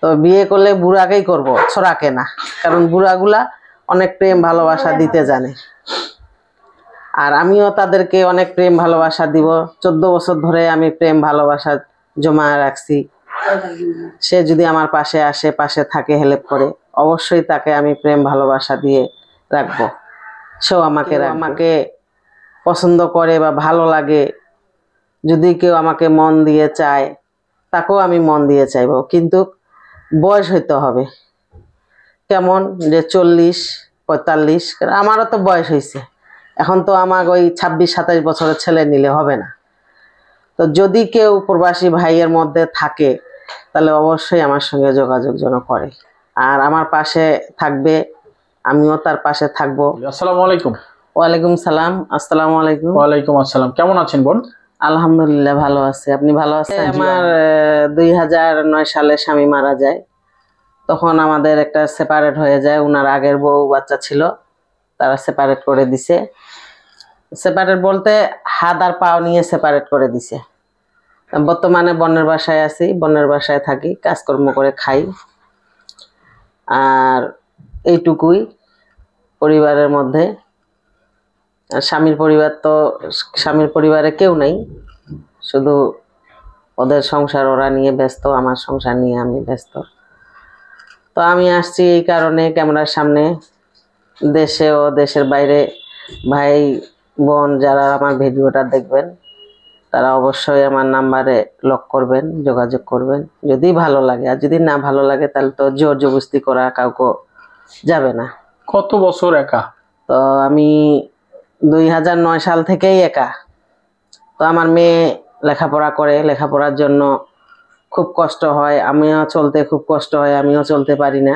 তো বিয়ে করলে বুড়াকেই করব, ছোড়াকে না, কারণ বুড়াগুলা অনেক প্রেম ভালোবাসা দিতে জানে। আর আমিও তাদেরকে অনেক প্রেম ভালোবাসা দিব। 14 বছর ধরে আমি প্রেম ভালোবাসা জমা রাখছি। সে যদি আমার পাশে আসে, পাশে থাকে, হেল্প করে, অবশ্যই তাকে আমি প্রেম ভালোবাসা দিয়ে রাখবো। সেও আমাকে পছন্দ করে বা ভালো লাগে, যদি কেউ আমাকে মন দিয়ে চায়, তাকেও আমি মন দিয়ে চাইবো, কিন্তু বয়স হইতে হবে কেমন, যে 40-45। আমারও তো বয়স হয়েছে, এখন তো আমার ওই 26-27 বছরের ছেলে নিলে হবে না। তো যদি কেউ প্রবাসী ভাইয়ের মধ্যে থাকে, তাহলে অবশ্যই আমার সঙ্গে যোগাযোগ যেন করে, আর আমার পাশে থাকবে, আমিও তার পাশে থাকবো। আসসালামু আলাইকুম। ওয়ালাইকুম সালাম। আসসালামু আলাইকুম। ওয়ালাইকুম আসসালাম। কেমন আছেন বোন? আলহামদুলিল্লাহ ভালো আছি, আপনি ভালো আছেন? আমার 2009 সালে স্বামী মারা যায়, তখন আমাদের একটা সেপারেট হয়ে যায়। উনার আগের বউ বাচ্চা ছিল, তারা সেপারেট করে দিছে। সেপারেট বলতে হাত আর পাও নিয়ে সেপারেট করে দিছে। বর্তমানে বোনের বাসায় আছি, বোনের বাসায় থাকি, কাজকর্ম করে খাই, আর এইটুকুই পরিবারের মধ্যে। স্বামীর পরিবার তো, স্বামীর পরিবারে কেউ নাই, শুধু ওদের সংসার ওরা নিয়ে ব্যস্ত, আমার সংসার নিয়ে আমি ব্যস্ত। তো আমি আসছি এই কারণে ক্যামেরার সামনে, দেশে ও দেশের বাইরে ভাই বোন যারা আমার ভিডিওটা দেখবেন, তারা অবশ্যই আমার নাম্বারে লক করবেন, যোগাযোগ করবেন যদি ভালো লাগে। আর যদি না ভালো লাগে তাহলে তো জোর জবরদস্তি করা কাউকে যাবে না। কত বছর একা? তো আমি 2009 সাল থেকেই একা। তো আমার মেয়ে লেখাপড়া করে, লেখাপড়ার জন্য খুব কষ্ট হয়, আমিও চলতে খুব কষ্ট হয়, আমিও চলতে পারি না,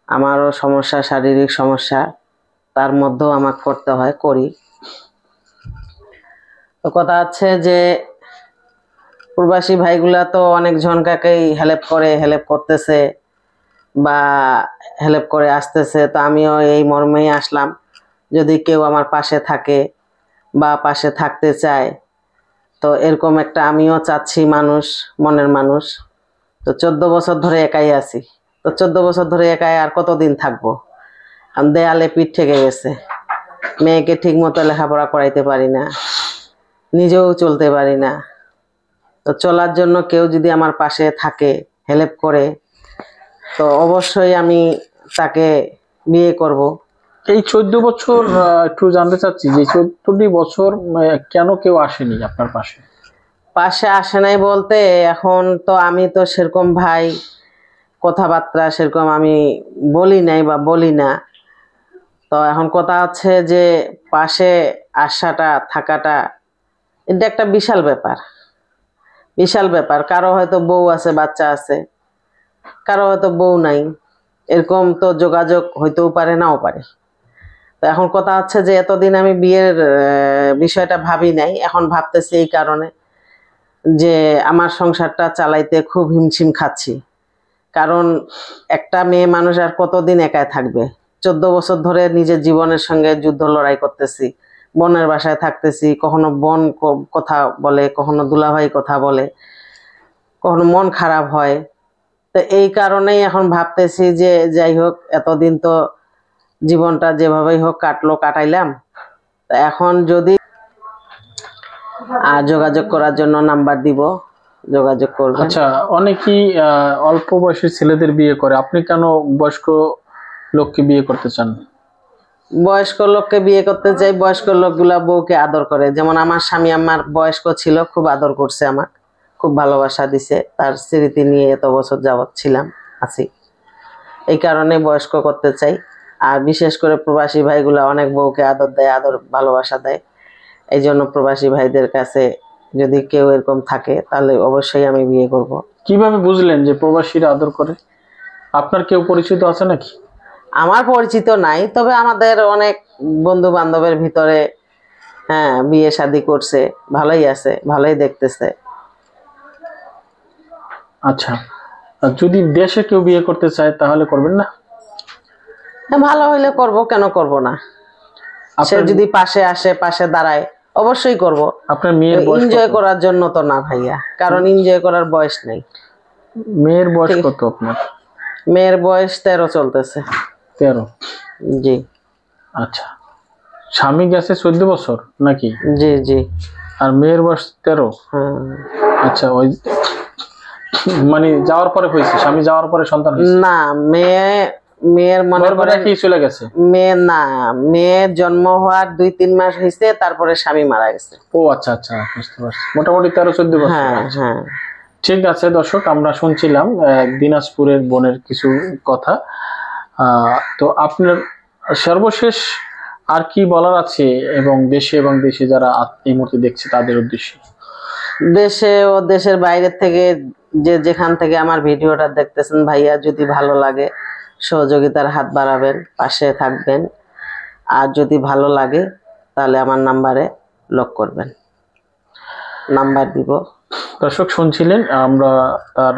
আমারও সমস্যা, শারীরিক সমস্যা, তার মধ্যেও আমাকে করতে হয়, করি। তো কথা হচ্ছে যে প্রবাসী ভাইগুলা তো অনেক জনকাকেই হেল্প করতেছে বা হেল্প করে আসতেছে। তো আমিও এই মর্মেই আসলাম, যদি কেউ আমার পাশে থাকে বা পাশে থাকতে চায়, তো এরকম একটা আমিও চাচ্ছি মানুষ, মনের মানুষ। তো 14 বছর ধরে একাই আছি, তো 14 বছর ধরে একাই আর কতদিন থাকবো? দেয়ালে পিঠ ঠেকে গেছে, মেয়েকে ঠিক মতো লেখাপড়া করাইতে পারি না, নিজেও চলতে পারি না। তো চলার জন্য কেউ যদি আমার পাশে থাকে, হেল্প করে, তো অবশ্যই আমি তাকে বিয়ে করব। এই 14 বছর একটু জানতে চাচ্ছি যে 14টি বছর কেন কেউ আসেনি আপনার পাশে? পাশে আসে নাই বলতে, এখন তো আমি তো সেরকম ভাই কথাবার্তা সেরকম আমি বলি নাই বা বলি না। তো এখন কথা হচ্ছে যে পাশে আসাটা, থাকাটা, এটা একটা বিশাল ব্যাপার, বিশাল ব্যাপার। কারো হয়তো বউ আছে, বাচ্চা আছে, কারো হয়তো বউ নাই, এরকম তো যোগাযোগ হইতেও পারে, নাও পারে। তো এখন কথা হচ্ছে যে এতদিন আমি বিয়ের বিষয়টা ভাবি নাই, এখন ভাবতেছি এই কারণে যে আমার সংসারটা চালাইতে খুব হিমশিম খাচ্ছি। কারণ একটা মেয়ে মানুষ আর কতদিন একাই থাকবে? 14 বছর ধরে নিজের জীবনের সঙ্গে যুদ্ধ লড়াই করতেছি, বোনের বাসায় থাকতেছি, কখনো বোন কথা বলে, কখনো দুলাভাই কথা বলে, কখনো মন খারাপ হয়। তো এই কারণেই এখন ভাবতেছি যে যাই হোক, এতদিন তো জীবনটা যেভাবেই হোক কাটাইলাম। তো এখন যদি যোগাযোগ করার জন্য নাম্বার দিব, যোগাযোগ করবেন। আচ্ছা, অনেকেই অল্প বয়সী ছেলেদের বিয়ে করে, আপনি কেন বয়স্ক লোককে বিয়ে করতে চান? বয়স্ক লোককে বিয়ে করতে চাই, বয়স্ক লোকগুলা বউকে আদর করে। যেমন আমার স্বামী আমার বয়স্ক ছিল, খুব আদর করছে, আমাকে খুব ভালোবাসা দিছে, তার স্মৃতি নিয়ে এত বছর যাবৎ ছিলাম, আছি, এই কারণে বয়স্ক করতে চাই। আর বিশেষ করে প্রবাসী ভাইগুলা অনেক বউকে আদর দেয়, আদর ভালোবাসা দেয়, এই জন্য প্রবাসী ভাইদের কাছে যদি কেউ এরকম থাকে তাহলে অবশ্যই আমি বিয়ে করব। কিভাবে বুঝলেন যে প্রবাসীরা আদর করে? আপনার কেউ পরিচিত আছে নাকি? আমার পরিচিত নাই, তবে আমাদের অনেক বন্ধু বান্ধবের ভিতরে হ্যাঁ বিয়ে শাদী করছে, ভালোই আছে, ভালোই দেখতেছে। আচ্ছা, যদি দেশে কেউ বিয়ে করতে চায় তাহলে করবেন না? হ্যাঁ, ভালো হইলে করব, কেন করব না? সে যদি পাশে আসে, পাশে দাঁড়ায়, অবশ্যই করব। আপনার মেয়ের বয়স এনজয় করার জন্য তো না ভাইয়া, কারণ এনজয় করার বয়স নেই। মেয়ের বয়স কত আপনার? মেয়ের বয়স 13 চলতেছে। 13? জি আচ্ছা, স্বামী গেছে 14 বছর নাকি? জি জি। আর মেয়ের বয়স 13? হ্যাঁ। আচ্ছা, ওই মানে যাওয়ার পরে হয়েছে, স্বামী যাওয়ার পরে সন্তান হয়েছে? না, মেয়ের মনে ঘর ভাড়া করেন কি চলে গেছে? মেয়ের জন্ম হওয়ার 2-3 মাস হয়েছে, তারপরে স্বামী মারা গেছে। ও আচ্ছা আচ্ছা, বুঝতে পারছি। মোটামুটি 13-14 বছর। হ্যাঁ আচ্ছা। হ্যাঁ। ঠিক আছে দর্শক, আমরা শুনছিলাম দিনাজপুরের বোনের কিছু কথা। তো আপনার সর্বশেষ আর কি বলার আছে, এবং দেশে এবং দেশে যারা এই মুহূর্তে দেখছে তাদের উদ্দেশ্যে? দেশে ও দেশের বাইরে থেকে যে যেখান থেকে আমার ভিডিওটা দেখতেছেন ভাইয়া, যদি ভালো লাগে সহযোগিতার হাত বাড়াবেন, পাশে থাকবেন। আর যদি ভালো লাগে তাহলে আমার নাম্বারে লক করবেন, নাম্বার দিব। দর্শক শুনছিলেন, আমরা তার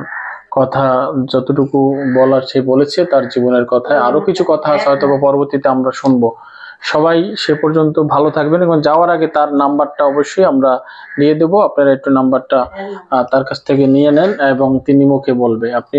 কথা যতটুকু বলার সে বলেছে, তার জীবনের কথায় আরো কিছু কথা আছে, হয়তো পরবর্তীতে আমরা শুনবো। সবাই সে পর্যন্ত ভালো থাকবেন, এবং যাওয়ার আগে তার নাম্বারটা অবশ্যই আমরা দিয়ে দেবো। আপনারা একটু নাম্বারটা তার কাছ থেকে নিয়ে নেন, এবং তিনি মুখে বলবে। আপনি